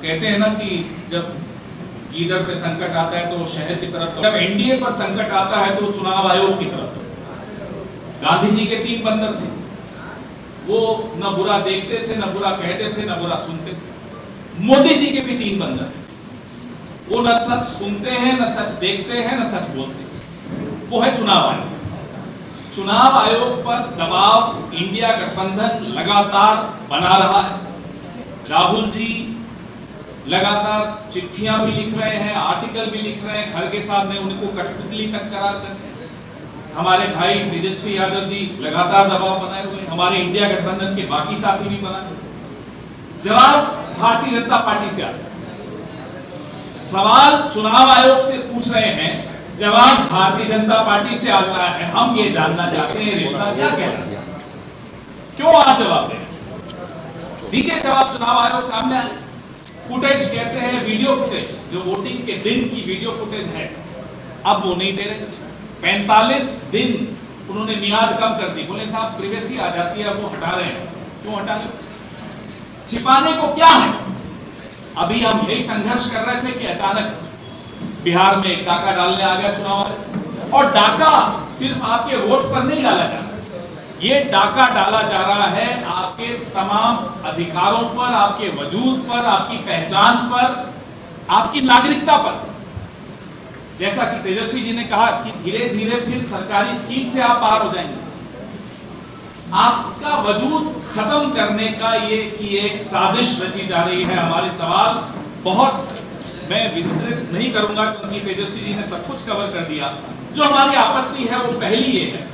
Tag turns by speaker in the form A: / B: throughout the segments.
A: कहते हैं ना कि जब गीदड़ पे संकट आता है तो शहर की तरफ, जब एनडीए पर संकट आता है तो चुनाव आयोग की तरफ। गांधी जी के 3 बंदर थे, वो न बुरा देखते थे, न बुरा कहते थे, न बुरा सुनते थे। मोदी जी के भी 3 बंदर हैं, वो न सच सुनते हैं, न सच देखते हैं, न सच बोलते हैं। वो है चुनाव आयोग। चुनाव आयोग पर दबाव इंडिया गठबंधन लगातार बना रहा है। राहुल जी लगातार चिट्ठियां भी लिख रहे हैं, आर्टिकल भी लिख रहे हैं, खड़गे साहब ने उनको कठपुतली तक करार कर, हमारे भाई तेजस्वी यादव जी लगातार दबाव बनाए हुए, हमारे इंडिया गठबंधन के बाकी साथी भी बनाए हुए। जवाब भारतीय जनता पार्टी से आता है। सवाल चुनाव आयोग से पूछ रहे हैं, जवाब भारतीय जनता पार्टी से आता है। हम ये जानना चाहते हैं रिश्ता क्या कह रहा है, क्यों आप जवाब दें, दीजिए जवाब। चुनाव आयोग सामने फुटेज कहते हैं, वीडियो फुटेज, जो वोटिंग के दिन की वीडियो फुटेज है, अब वो नहीं दे रहे। 45 दिन उन्होंने मियाद कम कर दी, बोले साहब प्रिवेसी आ जाती है, वो हटा रहे हैं। क्यों हटा रहे, छिपाने को क्या है? अभी हम यही संघर्ष कर रहे थे कि अचानक बिहार में एक डाका डालने आ गया चुनाव आयोग, और डाका सिर्फ आपके वोट पर नहीं डाला जा रहा, ये डाका डाला जा रहा है आपके तमाम अधिकारों पर, आपके वजूद पर, आपकी पहचान पर, आपकी नागरिकता पर। जैसा कि तेजस्वी जी ने कहा कि धीरे धीरे फिर सरकारी स्कीम से आप बाहर हो जाएंगे। आपका वजूद खत्म करने का ये कि एक साजिश रची जा रही है। हमारे सवाल बहुत मैं विस्तृत नहीं करूंगा क्योंकि तेजस्वी जी ने सब कुछ कवर कर दिया। जो हमारी आपत्ति है वो पहली ये है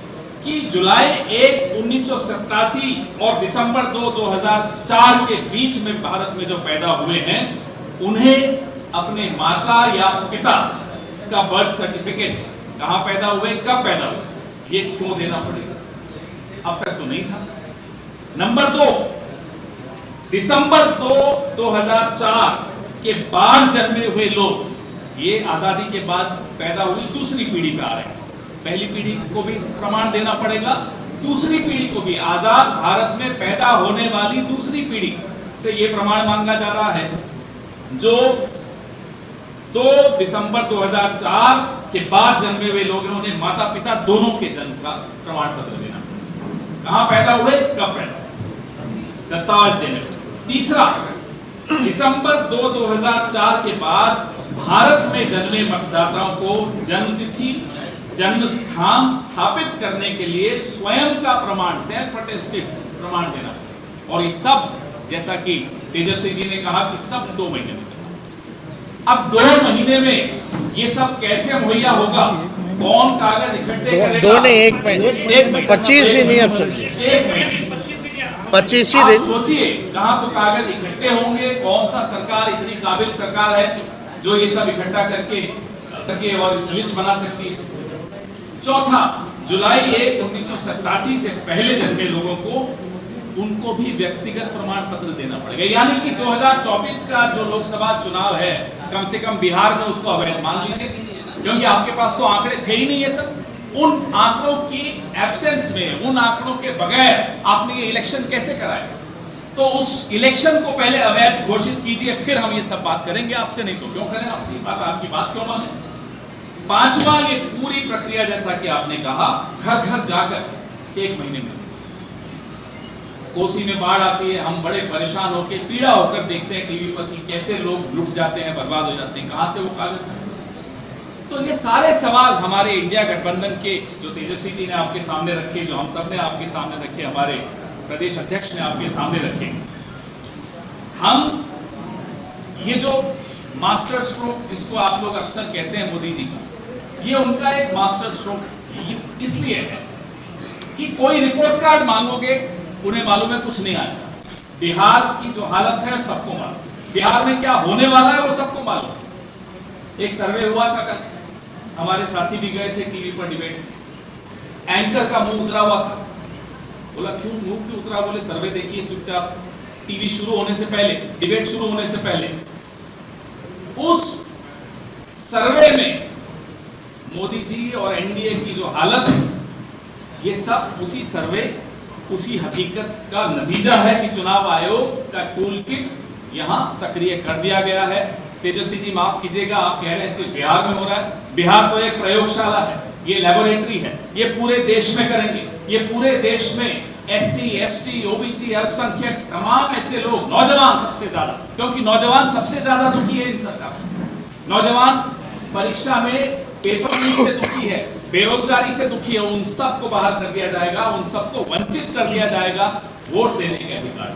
A: कि जुलाई 1, 1987 और दिसंबर 2, 2004 के बीच में भारत में जो पैदा हुए हैं, उन्हें अपने माता या पिता का बर्थ सर्टिफिकेट, कहां पैदा हुए, कब पैदा हुए, ये क्यों देना पड़ेगा? अब तक तो नहीं था। नंबर 2, दिसंबर 2, 2004 के बाद जन्मे हुए लोग, ये आजादी के बाद पैदा हुई दूसरी पीढ़ी पे आ रहे हैं। पहली पीढ़ी को भी प्रमाण देना पड़ेगा, दूसरी पीढ़ी को भी, आजाद भारत में पैदा होने वाली दूसरी पीढ़ी से ये प्रमाण मांगा जा रहा है। जो 2 दिसंबर 2004 के बाद जन्मे हुए लोग हैं, उन्हें माता पिता दोनों के जन्म का प्रमाण पत्र देना, कहां पैदा हुए, कब पैदा, दस्तावेज देने। तीसरा, दिसंबर 2, 2004 के बाद भारत में जन्मे मतदाताओं को जन्मतिथि, जन्म स्थान स्थापित करने के लिए स्वयं का प्रमाण, सेल्फ अटेस्टेड प्रमाण देना। और ये सब, जैसा कि तेजस्वी जी ने कहा कि सब 2 महीने में करना। अब 2 महीने में ये सब कैसे मुहैया होगा? कौन कागज इकट्ठे करेगा?
B: 2 नहीं, 1 महीने, 25 दिन ही, अब समझिए
A: 1 महीने,
B: 25 ही दिन।
A: सोचिए कहां तो कागज इकट्ठे होंगे, कौन सा सरकार इतनी काबिल सरकार है जो ये सब इकट्ठा करके और लिस्ट बना सकती है। चौथा, जुलाई 1, 1987 से पहले जन्मे लोगों को, उनको भी व्यक्तिगत प्रमाण पत्र देना पड़ेगा। यानी कि 2024 का जो लोकसभा चुनाव है, कम से कम बिहार में उसको अवैध मान लीजिए, क्योंकि आपके पास तो आंकड़े थे ही नहीं। ये सब उन आंकड़ों की एब्सेंस में, उन आंकड़ों के बगैर आपने ये इलेक्शन कैसे कराया? तो उस इलेक्शन को पहले अवैध घोषित कीजिए, फिर हम ये सब बात करेंगे आपसे। नहीं तो क्यों करें आपसे बात, आपकी बात क्यों माने? 5वां, ये पूरी प्रक्रिया जैसा कि आपने कहा, घर घर जाकर 1 महीने में। कोसी में बाढ़ आती है, हम बड़े परेशान होकर, पीड़ा होकर देखते हैं टीवी पर कि कैसे लोग लुट जाते हैं, बर्बाद हो जाते हैं, कहां से वो कागज। तो ये सारे सवाल हमारे इंडिया गठबंधन के, जो तेजस्वी जी ने आपके सामने रखे, जो हम सब ने आपके सामने रखे, हमारे प्रदेश अध्यक्ष ने आपके सामने रखे। हम ये जो मास्टर स्ट्रोक जिसको आप लोग अक्सर कहते हैं मोदी जी का, ये उनका एक मास्टर स्ट्रोक इसलिए है कि कोई रिपोर्ट कार्ड मांगोगे, उन्हें मालूम है कुछ नहीं आएगा। बिहार की जो हालत है सबको मालूम, बिहार में क्या होने वाला है वो सबको मालूम। एक सर्वे हुआ था कल, हमारे साथी भी गए थे टीवी पर डिबेट, एंकर का मुंह उतरा हुआ था। बोला क्यों मुंह क्यों उतरा? बोले सर्वे देखिए चुपचाप, टीवी शुरू होने से पहले, डिबेट शुरू होने से पहले उस सर्वे में मोदी जी और एनडीए की जो हालत है, ये सब उसी सर्वे, उसी हकीकत का नतीजा है कि चुनाव आयोग का टूल किट यहाँ सक्रिय कर दिया गया है। तेजस्वी जी माफ कीजिएगा, आप कह रहे हैं सिर्फ बिहार में हो रहा है। बिहार तो एक प्रयोगशाला है, ये लेबोरेटरी है, ये पूरे देश में करेंगे। ये पूरे देश में SC, ST, OBC, अल्पसंख्यक तमाम ऐसे लोग, नौजवान सबसे ज्यादा, क्योंकि नौजवान सबसे ज्यादा दुखी है इन सरकारों से। नौजवान परीक्षा में पेपर लीक से दुखी है, बेरोजगारी से दुखी है, उन सबको बाहर कर दिया जाएगा, उन सबको वंचित कर दिया जाएगा वोट देने के अधिकार से।